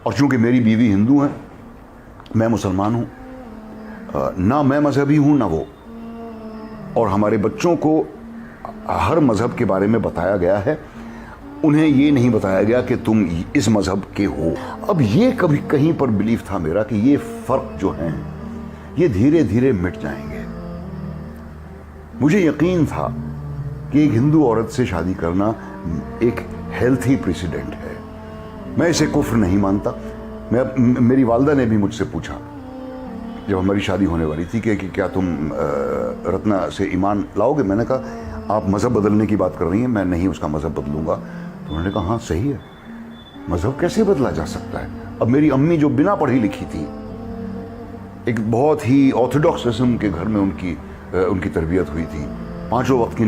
اور چونکہ میری بیوی ہندو ہیں، میں مسلمان ہوں، نہ میں مذہبی ہوں نہ وہ، اور ہمارے بچوں کو ہر مذہب کے بارے میں بتایا گیا ہے، انہیں یہ نہیں بتایا گیا کہ تم اس مذہب کے ہو۔ اب یہ کبھی کہیں پر بلیف تھا میرا کہ یہ فرق جو ہیں یہ دھیرے دھیرے مٹ جائیں گے۔ مجھے یقین تھا کہ ایک ہندو عورت سے شادی کرنا ایک ہیلتھی پریسیڈنٹ ہے، میں اسے کفر نہیں مانتا۔ میری والدہ نے بھی مجھ سے پوچھا جب ہماری شادی ہونے والی تھی کہ کیا تم رتنا سے ایمان لاؤ گے؟ میں نے کہا آپ مذہب بدلنے کی بات کر رہی ہیں، میں نہیں اس کا مذہب بدلوں گا۔ تو انہوں نے کہا ہاں صحیح ہے، مذہب کیسے بدلا جا سکتا ہے؟ اب میری امی جو بنا پڑھی لکھی تھی، ایک بہت ہی آرتھوڈاکس قسم کے گھر میں ان کی تربیت ہوئی تھی، 5 وقت کی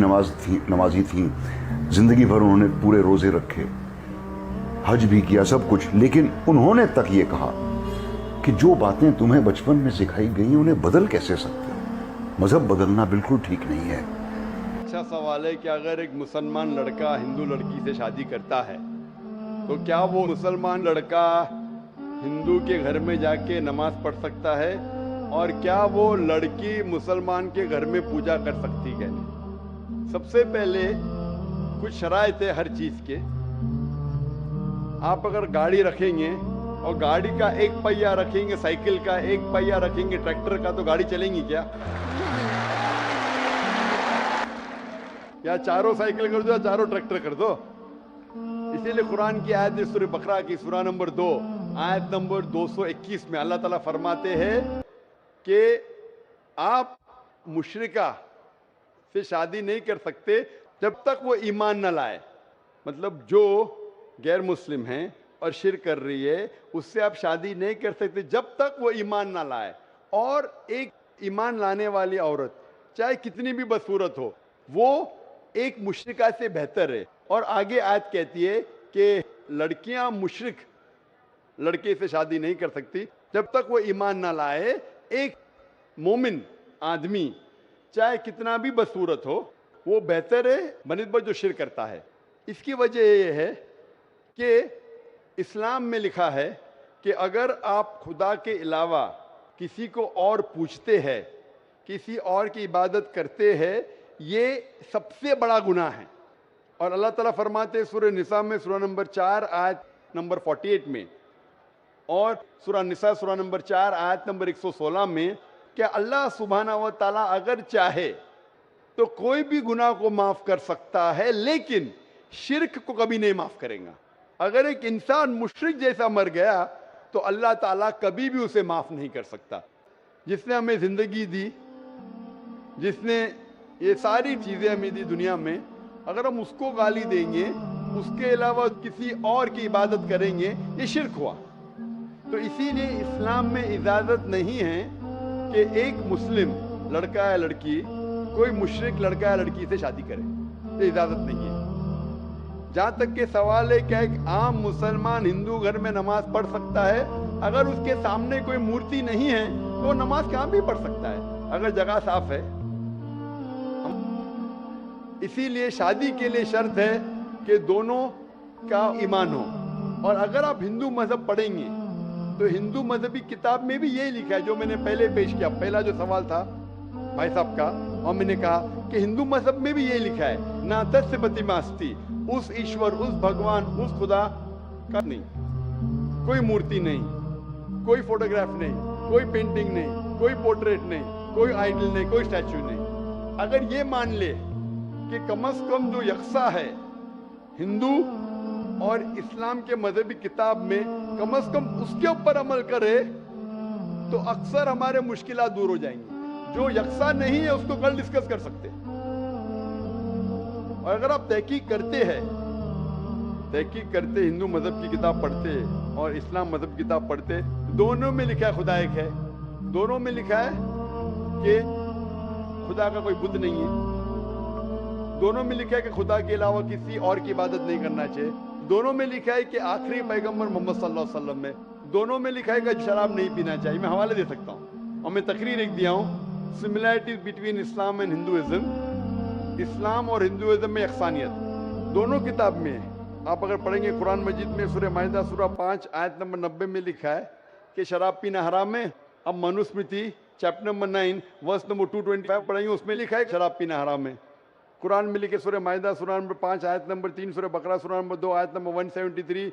نمازی تھیں، زندگی بھر انہوں نے پورے روزے رکھے، حج بھی کیا، سب کچھ، لیکن انہوں نے تک یہ کہا کہ جو باتیں تمہیں بچپن میں سکھائی گئی انہیں بدل کیسے سکتے ہو؟ مذہب بدلنا بالکل ٹھیک نہیں ہے۔ اچھا سوال ہے کہ اگر ایک مسلمان لڑکا ہندو لڑکی سے شادی کرتا ہے تو کیا وہ مسلمان لڑکا ہندو کے گھر میں جا کے نماز پڑھ سکتا ہے، اور کیا وہ لڑکی مسلمان کے گھر میں پوجا کر سکتی ہے؟ سب سے پہلے کچھ شرائط ہے ہر چیز کے۔ آپ اگر گاڑی رکھیں گے اور گاڑی کا ایک پہیہ رکھیں گے، سائیکل کا ایک پہیہ رکھیں گے، ٹریکٹر کا، تو گاڑی چلیں گی کیا؟ یا چاروں سائیکل کر دو یا چاروں ٹریکٹر کر دو۔ اسی لیے قرآن کی آیت سورہ بقرہ کی سورہ نمبر 2 آیت نمبر 221 میں اللہ تعالیٰ فرماتے ہیں کہ آپ مشرکہ سے شادی نہیں کر سکتے جب تک وہ ایمان نہ لائے۔ مطلب جو غیر مسلم ہیں اور شرک کر رہی ہے اس سے آپ شادی نہیں کر سکتے جب تک وہ ایمان نہ لائے۔ اور ایک ایمان لانے والی عورت چاہے کتنی بھی بدصورت ہو وہ ایک مشرکہ سے بہتر ہے۔ اور آگے آیت کہتی ہے کہ لڑکیاں مشرک لڑکے سے شادی نہیں کر سکتی جب تک وہ ایمان نہ لائے۔ ایک مومن آدمی چاہے کتنا بھی بدصورت ہو وہ بہتر ہے بنسبت جو شرک کرتا ہے۔ اس کی وجہ یہ ہے کہ اسلام میں لکھا ہے کہ اگر آپ خدا کے علاوہ کسی کو اور پوچھتے ہیں، کسی اور کی عبادت کرتے ہیں، یہ سب سے بڑا گناہ ہے۔ اور اللہ تعالیٰ فرماتے ہیں سورہ نساء میں سورہ نمبر 4 آیت نمبر 48 میں، اور سورہ نساء سورہ نمبر 4 آیت نمبر 116 میں کہ اللہ سبحانہ و تعالیٰ اگر چاہے تو کوئی بھی گناہ کو معاف کر سکتا ہے، لیکن شرک کو کبھی نہیں معاف کرے گا۔ اگر ایک انسان مشرک جیسا مر گیا تو اللہ تعالیٰ کبھی بھی اسے معاف نہیں کر سکتا۔ جس نے ہمیں زندگی دی، جس نے یہ ساری چیزیں ہمیں دی دنیا میں، اگر ہم اس کو گالی دیں گے، اس کے علاوہ کسی اور کی عبادت کریں گے، یہ شرک ہوا۔ تو اسی لیے اسلام میں اجازت نہیں ہے کہ ایک مسلم لڑکا یا لڑکی کوئی مشرک لڑکا یا لڑکی سے شادی کرے، یہ اجازت نہیں ہے۔ جہاں تک کہ سوال ہے کہ ایک عام مسلمان ہندو گھر میں نماز پڑھ سکتا ہے، اگر اس کے سامنے کوئی مورتی نہیں ہے تو وہ نماز کہاں بھی پڑھ سکتا ہے اگر جگہ صاف ہے۔ اسی لیے شادی کے لیے شرط ہے کہ دونوں کا ایمان ہو۔ اور اگر آپ ہندو مذہب پڑھیں گے تو ہندو مذہبی کتاب میں بھی یہی لکھا ہے جو میں نے پہلے پیش کیا، پہلا جو سوال تھا بھائی صاحب کا، اور میں نے کہا کہ ہندو مذہب میں بھی یہی لکھا ہے، نا تسبتی ماستی، اس ایشور، اس بھگوان، اس خدا کا نہیں، کوئی مورتی نہیں، کوئی فوٹوگراف نہیں، کوئی پینٹنگ نہیں، کوئی پورٹریٹ نہیں، کوئی آئیڈل نہیں، کوئی اسٹیچو نہیں۔ اگر یہ مان لے کہ کم از کم جو یکساں ہے ہندو اور اسلام کے مذہبی کتاب میں، کم از کم اس کے اوپر عمل کرے تو اکثر ہمارے مشکلات دور ہو جائیں گی۔ جو یکساں نہیں ہے اس کو کل ڈسکس کر سکتے ہیں۔ اور اگر آپ تحقیق کرتے ہندو مذہب کی کتاب پڑھتے اور اسلام مذہب کی کتاب پڑھتے، دونوں میں لکھا ہے خدا ایک ہے، دونوں میں لکھا ہے کہ خدا کا کوئی بت نہیں ہے، دونوں میں لکھا ہے کہ خدا کے علاوہ کسی اور کی عبادت نہیں کرنا چاہیے، دونوں میں لکھا ہے کہ آخری پیغمبر محمد صلی اللہ علیہ وسلم میں، دونوں میں لکھا ہے کہ شراب نہیں پینا چاہیے۔ میں حوالے دے سکتا ہوں اور میں تقریر ایک دیا ہوں، similarities between Islam and Hinduism, اسلام اور ہندوازم میں یکسانیت، دونوں کتاب میں ہے۔ آپ اگر پڑھیں گے قرآن مجید میں سورہ مائدہ سورہ 5 آیت نمبر 90 میں لکھا ہے کہ شراب پینا حرام ہے. اب Manusmriti chapter number 9 verse number 225 پڑھیں گے, اس میں لکھا ہے کہ شراب پینا حرام ہے. قرآن میں لکھے سورہ مائدہ سورہ نمبر 5 آیت نمبر 3, سورہ بقرہ سورہ نمبر 2 آیت نمبر 173,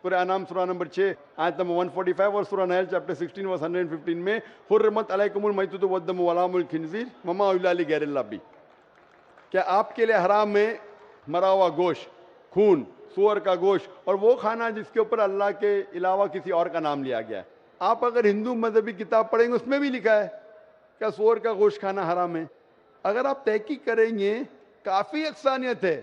سورہ انعام سورہ نمبر 6 آیت نمبر 145 اور سورہ نحل چیپٹر 16 ورس 115 میں حرمت علیکم المیتۃ والدم ولحم الخنزیر وما اہل لغیر اللہ بھی. کیا آپ کے لیے حرام ہے مرا ہوا گوشت, خون, سور کا گوشت اور وہ کھانا جس کے اوپر اللہ کے علاوہ کسی اور کا نام لیا گیا ہے. آپ اگر ہندو مذہبی کتاب پڑھیں گے اس میں بھی لکھا ہے کیا سور کا گوشت کھانا حرام ہے. اگر آپ تحقیق کریں گے کافی یکسانیت ہے.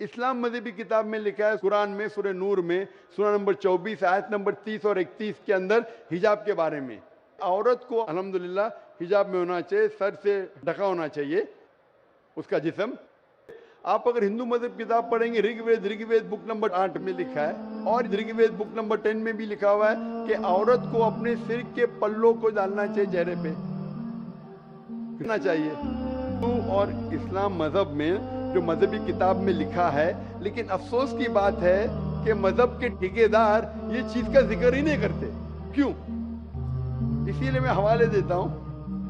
اسلام مذہبی کتاب میں لکھا ہے قرآن میں سورہ نور میں سورہ نمبر 24 آیت نمبر 30 اور 31 کے اندر حجاب کے بارے میں, عورت کو الحمدللہ حجاب میں ہونا چاہیے, سر سے ڈھکا ہونا چاہیے اس کا جسم. آپ اگر ہندو مذہب کتاب پڑھیں گے رگ وید بک نمبر 8 میں لکھا ہے اور رگ وید بک نمبر 10 میں بھی لکھا ہوا ہے کہ عورت کو اپنے سر کے پلوں کو ڈالنا چاہیے چہرے پہ کرنا چاہیے. اور اسلام مذہب میں جو مذہبی کتاب میں لکھا ہے, لیکن افسوس کی بات ہے کہ مذہب کے ٹھیکیدار یہ چیز کا ذکر ہی نہیں کرتے. کیوں؟ اسی لیے میں حوالے دیتا ہوں.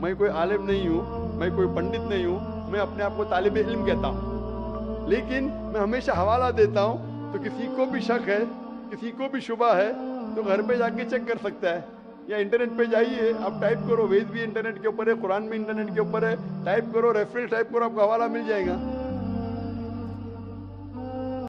میں کوئی عالم نہیں ہوں, میں کوئی پنڈت نہیں ہوں, میں اپنے آپ کو طالب علم کہتا ہوں, لیکن میں ہمیشہ حوالہ دیتا ہوں. تو کسی کو بھی شک ہے, کسی کو بھی شبہ ہے تو گھر پہ جا کے چیک کر سکتا ہے, یا انٹرنیٹ پہ جائیے, آپ ٹائپ کرو, وید بھی انٹرنیٹ کے اوپر ہے, قرآن بھی انٹرنیٹ کے اوپر ہے, ٹائپ کرو, ریفرنس ٹائپ کرو, آپ کو حوالہ مل جائے گا.